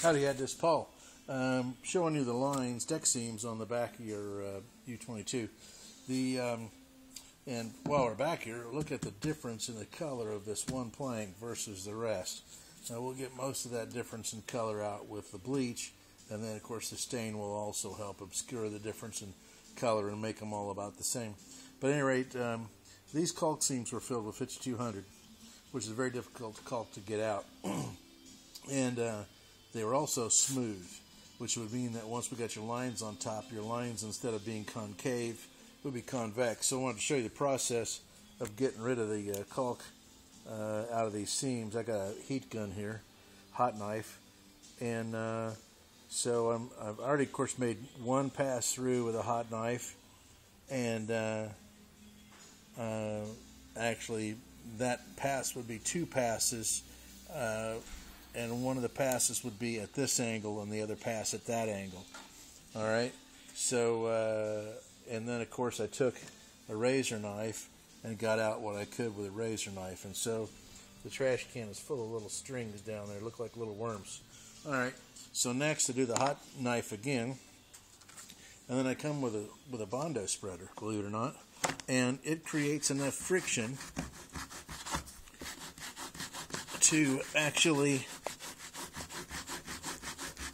Howdy, this Paul. Showing you the lines, deck seams on the back of your U22. And while we're back here, look at the difference in the color of this one plank versus the rest. Now we'll get most of that difference in color out with the bleach, and then of course the stain will also help obscure the difference in color and make them all about the same. But at any rate, these caulk seams were filled with 5200, which is a very difficult caulk to get out. And they were also smooth, which would mean that once we got your lines on top, your lines, instead of being concave, would be convex. So I wanted to show you the process of getting rid of the caulk out of these seams. I got a heat gun here, hot knife, and so I've already, of course, made one pass through with a hot knife, and actually that pass would be two passes, and one of the passes would be at this angle and the other pass at that angle. All right, so and then of course I took a razor knife and got out what I could with a razor knife, and so the trash can is full of little strings down there, look like little worms. All right, so next I do the hot knife again, and then I come with a Bondo spreader, believe it or not, and it creates enough friction to actually,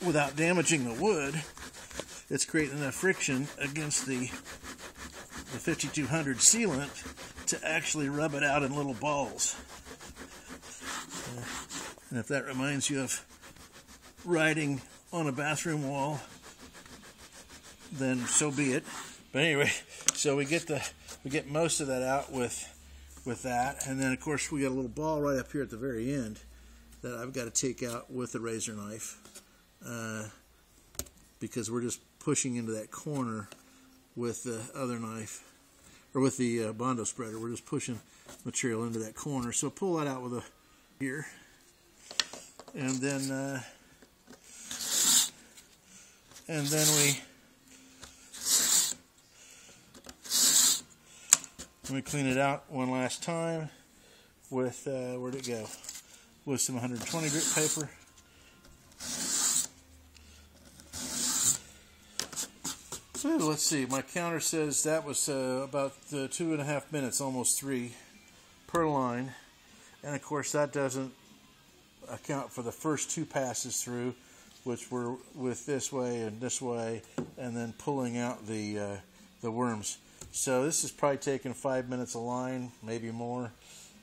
without damaging the wood, it's creating enough friction against the 5200 sealant to actually rub it out in little balls. And if that reminds you of writing on a bathroom wall, then so be it. But anyway, so we get most of that out with that, and then of course we got a little ball right up here at the very end that I've got to take out with a razor knife, because we're just pushing into that corner with the other knife, or with the Bondo spreader. We're just pushing material into that corner. So pull that out with a here, and then we clean it out one last time with where'd it go? With some 120 grit paper. So let's see, my counter says that was about 2.5 minutes, almost 3 per line, and of course that doesn't account for the first two passes through, which were with this way, and then pulling out the worms. So this is probably taking 5 minutes a line, maybe more.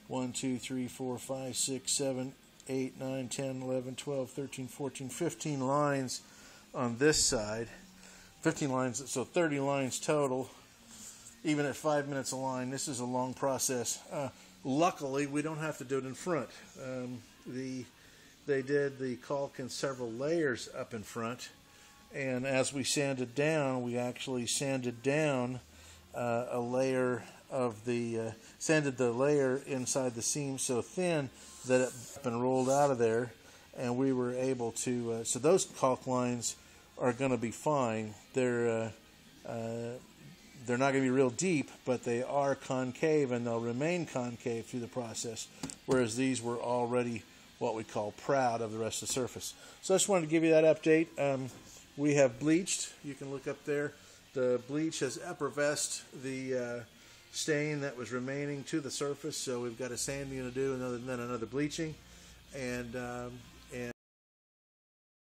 1, 2, 3, 4, 5, 6, 7, 8, 9, 10, 11, 12, 13, 14, 15 lines on this side. 15 lines, so 30 lines total. Even at 5 minutes a line, this is a long process. Luckily, we don't have to do it in front. They did the caulk in several layers up in front, and as we sanded down, we actually sanded down a layer of the sanded the layer inside the seam so thin that it been rolled out of there, and we were able to. So those caulk lines are going to be fine. They're not going to be real deep, but they are concave, and they'll remain concave through the process. Whereas these were already what we call proud of the rest of the surface. So I just wanted to give you that update. We have bleached. You can look up there. The bleach has effervesced the stain that was remaining to the surface, so we've got a sanding to do and then another bleaching. And